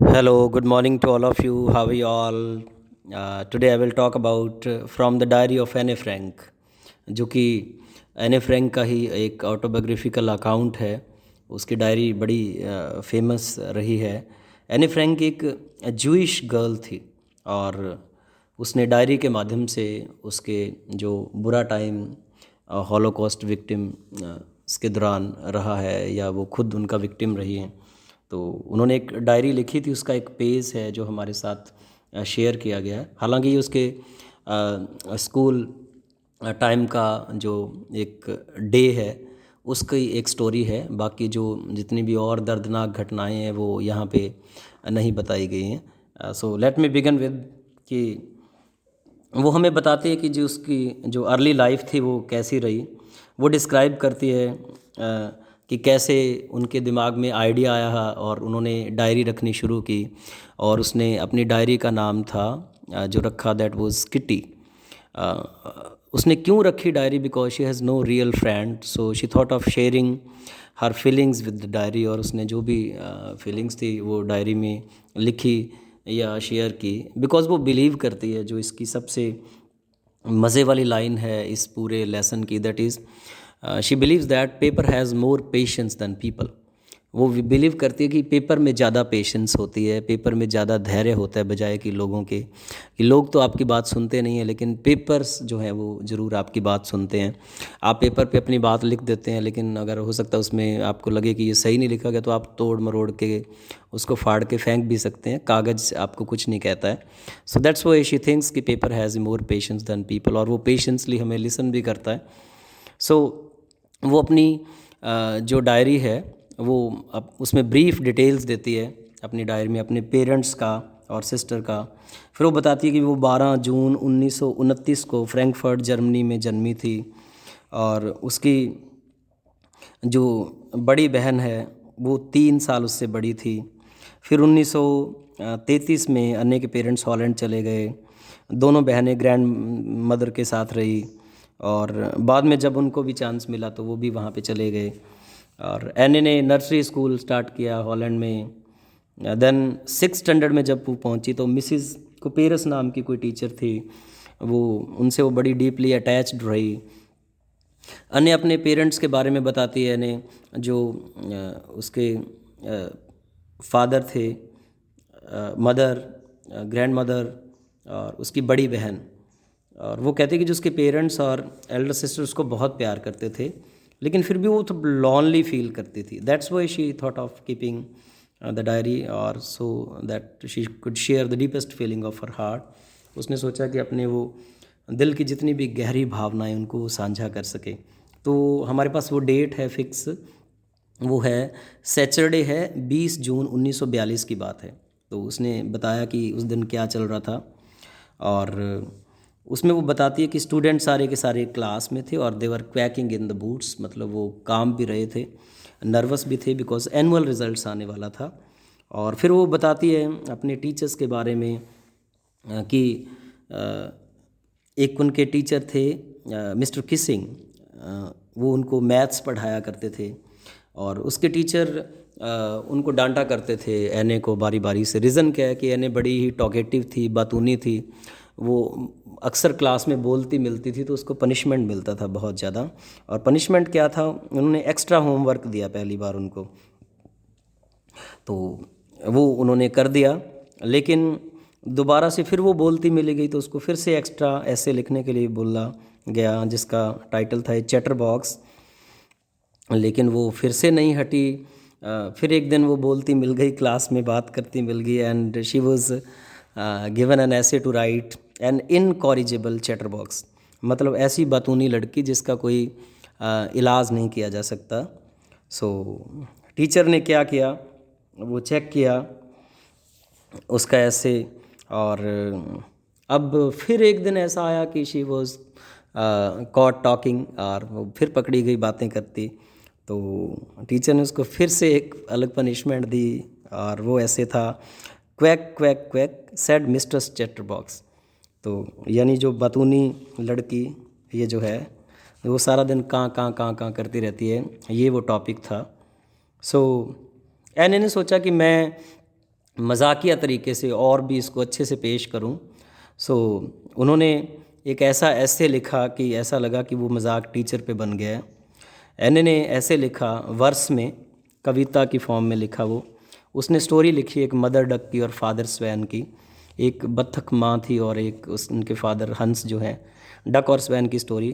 Hello, good morning to all of you. How are you all? Today I will talk about From the Diary of Anne Frank, जो कि एने Frank का ही एक autobiographical account है। उसकी diary बड़ी famous रही है। एने फ्रैंक एक जूइश गर्ल थी और उसने डायरी के माध्यम से उसके जो बुरा टाइम हॉलोकॉस्ट विक्टिम के दौरान रहा है या वो खुद उनका विक्टिम रही हैं, तो उन्होंने एक डायरी लिखी थी। उसका एक पेज है जो हमारे साथ शेयर किया गया है। हालांकि ये उसके स्कूल टाइम का जो एक डे है उसकी एक स्टोरी है। बाकी जो जितनी भी और दर्दनाक घटनाएं हैं वो यहाँ पे नहीं बताई गई हैं। So let me begin with कि वो हमें बताती है कि जो उसकी जो अर्ली लाइफ थी वो कैसी रही। वो डिस्क्राइब करती है कि कैसे उनके दिमाग में आइडिया आया और उन्होंने डायरी रखनी शुरू की। और उसने अपनी डायरी का नाम था जो रखा दैट वाज किटी। उसने क्यों रखी diary? Because she has no real friend, so she thought of sharing her feelings with the diary. और उसने जो भी फीलिंग्स थी वो डायरी में लिखी या शेयर की, बिकॉज वो बिलीव करती है। जो इसकी सबसे मज़े वाली लाइन है इस पूरे लेसन की, that is she believes that paper has more patience than people. वो बिलीव करती है कि पेपर में ज़्यादा पेशेंस होती है, पेपर में ज़्यादा धैर्य होता है बजाय कि लोगों के। कि लोग तो आपकी बात सुनते नहीं हैं, लेकिन पेपर्स जो हैं वो ज़रूर आपकी बात सुनते हैं। आप पेपर पे अपनी बात लिख देते हैं, लेकिन अगर हो सकता है उसमें आपको लगे कि ये सही नहीं लिखा गया तो आप तोड़ मरोड़ के उसको फाड़ के फेंक भी सकते हैं। कागज़ आपको कुछ नहीं कहता है। So that's why she thinks कि paper has more patience than people, और वो पेशेंसली हमें लिसन भी करता है। सो वो अपनी जो डायरी है वो अब उसमें ब्रीफ डिटेल्स देती है अपनी डायरी में, अपने पेरेंट्स का और सिस्टर का। फिर वो बताती है कि वो 12 जून 1929 को फ्रैंकफर्ट जर्मनी में जन्मी थी। और उसकी जो बड़ी बहन है वो 3 साल उससे बड़ी थी। फिर 1933 में अन्य के पेरेंट्स हॉलैंड चले गए। दोनों बहनें ग्रैंड मदर के साथ रही, और बाद में जब उनको भी चांस मिला तो वो भी वहाँ पे चले गए। और एने ने नर्सरी स्कूल स्टार्ट किया हॉलैंड में। देन 6 स्टैंडर्ड में जब वो पहुँची तो मिसिस कुपेरस नाम की कोई टीचर थी, वो उनसे वो बड़ी डीपली अटैच्ड रही। अन्य अपने पेरेंट्स के बारे में बताती है ने, जो उसके फादर थे, मदर, ग्रैंड मदर और उसकी बड़ी बहन। और वो कहते कि जो उसके पेरेंट्स और एल्डर सिस्टर उसको बहुत प्यार करते थे, लेकिन फिर भी वो तो लॉनली फील करती थी। That's why she thought of keeping the diary, और so that she could share the deepest feeling of her heart. उसने सोचा कि अपने वो दिल की जितनी भी गहरी भावनाएं उनको वो साझा कर सके। तो हमारे पास वो डेट है फिक्स, वो है सैटरडे है, 20 जून 1942 की बात है। तो उसने बताया कि उस दिन क्या चल रहा था। और उसमें वो बताती है कि स्टूडेंट सारे के सारे क्लास में थे और दे वर क्वैकिंग इन द बूट्स, मतलब वो काम भी रहे थे, नर्वस भी थे बिकॉज एनुअल रिजल्ट्स आने वाला था। और फिर वो बताती है अपने टीचर्स के बारे में कि एक उनके टीचर थे मिस्टर किसिंग। वो उनको मैथ्स पढ़ाया करते थे, और उसके टीचर उनको डांटा करते थे एने को बारी बारी से। रीज़न क्या है कि एने बड़ी ही टॉकेटिव थी, बातूनी थी। वो अक्सर क्लास में बोलती मिलती थी तो उसको पनिशमेंट मिलता था बहुत ज़्यादा। और पनिशमेंट क्या था, उन्होंने एक्स्ट्रा होमवर्क दिया पहली बार उनको, तो वो उन्होंने कर दिया। लेकिन दोबारा से फिर वो बोलती मिली गई तो उसको फिर से एक्स्ट्रा ऐसे लिखने के लिए बोला गया, जिसका टाइटल था चैटर बॉक्स। लेकिन वो फिर से नहीं हटी। फिर एक दिन वो बोलती मिल गई, क्लास में बात करती मिल गई, and she was given an essay to write an incorrigible chatter box. मतलब ऐसी बातूनी लड़की जिसका कोई इलाज नहीं किया जा सकता। सो टीचर ने क्या किया, वो चेक किया उसका ऐसे। और अब फिर एक दिन ऐसा आया कि शी वॉज कॉट टॉकिंग, और वो फिर पकड़ी गई बातें करती। तो टीचर ने उसको फिर से एक अलग पनिशमेंट दी, और वो ऐसे था, quack quack quack said mister chatter box. तो यानी जो बतूनी लड़की ये जो है वो सारा दिन काँ करती रहती है, ये वो टॉपिक था। सो एन ने सोचा कि मैं मजाकिया तरीके से और भी इसको अच्छे से पेश करूं। सो उन्होंने एक ऐसा ऐसे लिखा कि ऐसा लगा कि वो मजाक टीचर पे बन गया है। एने ने ऐसे लिखा वर्स में, कविता की फॉर्म में लिखा वो। उसने स्टोरी लिखी एक मदर डक की और फादर स्वैन की। एक बत्तख माँ थी और एक उनके फादर हंस जो हैं, डक और स्वैन की स्टोरी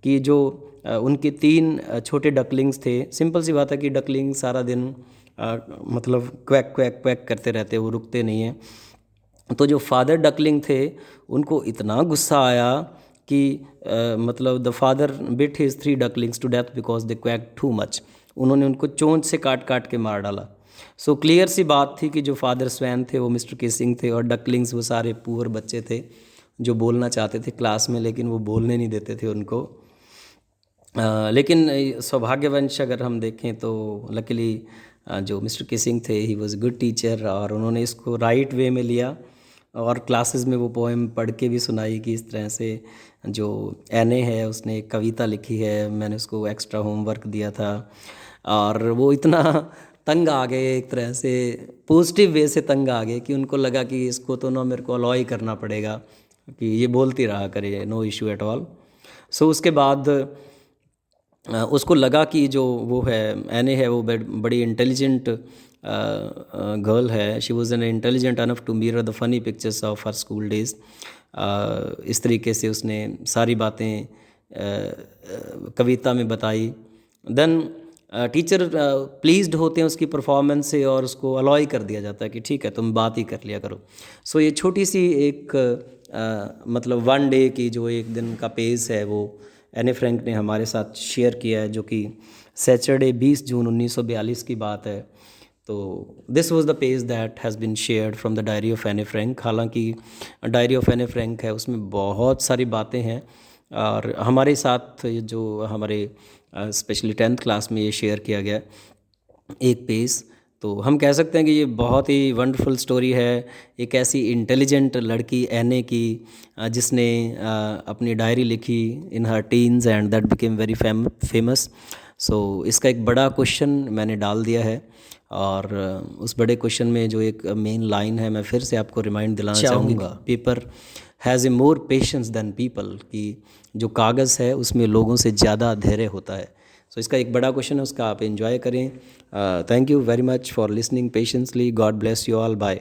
कि जो उनके 3 छोटे डकलिंग्स थे। सिंपल सी बात है कि डकलिंग सारा दिन मतलब क्वैक क्वैक क्वैक करते रहते, वो रुकते नहीं हैं। तो जो फादर डकलिंग थे उनको इतना गुस्सा आया कि मतलब the father beat his 3 ducklings to death because they quack too much. उन्होंने उनको चोंच से काट काट के मार डाला। सो क्लियर सी बात थी कि जो फादर स्वैन थे वो मिस्टर किसिंग थे और डकलिंग्स वो सारे पुअर बच्चे थे जो बोलना चाहते थे क्लास में, लेकिन वो बोलने नहीं देते थे उनको। लेकिन सौभाग्यवंश अगर हम देखें तो लकीली जो मिस्टर किसिंग थे ही वॉज गुड टीचर, और उन्होंने इसको राइट वे में लिया और क्लासेस में वो पोएम पढ़ के भी सुनाई कि इस तरह से जो एने है उसने एक कविता लिखी है, मैंने उसको एक्स्ट्रा होमवर्क दिया था। और वो इतना तंग आ गए, एक तरह से पॉजिटिव वे से तंग आ गए कि उनको लगा कि इसको तो ना मेरे को अलाउ ही करना पड़ेगा कि ये बोलती रहा करे, नो इशू एट ऑल। सो उसके बाद उसको लगा कि जो वो है एने है वो बड़ी इंटेलिजेंट गर्ल है। She was an intelligent enough to mirror the funny pictures of her school days. इस तरीके से उसने सारी बातें कविता में बताई। देन टीचर प्लीज्ड होते हैं उसकी परफॉर्मेंस से और उसको अलाउ कर दिया जाता है कि ठीक है तुम बात ही कर लिया करो। सो ये छोटी सी एक मतलब वन डे की जो एक दिन का पेज है वो एने फ्रैंक ने हमारे साथ शेयर किया है, जो कि सैटरडे 20 जून 1942 की बात है। तो this was the page that has been shared from the diary of Anne Frank. हालांकि डायरी ऑफ एने फ्रैंक है उसमें बहुत सारी बातें हैं, और हमारे साथ ये जो हमारे स्पेशली 10th क्लास में ये शेयर किया गया एक पेज। तो हम कह सकते हैं कि ये बहुत ही वंडरफुल स्टोरी है एक ऐसी इंटेलिजेंट लड़की एने की जिसने अपनी डायरी लिखी in her teens and that became very famous. So इसका एक बड़ा क्वेश्चन मैंने डाल दिया है, और उस बड़े क्वेश्चन में जो एक मेन लाइन है मैं फिर से आपको रिमाइंड दिलाना चाहूँगा, paper has a more patience than people, कि जो कागज़ है उसमें लोगों से ज़्यादा धैर्य होता है। सो इसका एक बड़ा क्वेश्चन है, उसका आप एंजॉय करें। Thank you very much for listening patiently. God bless you all. Bye.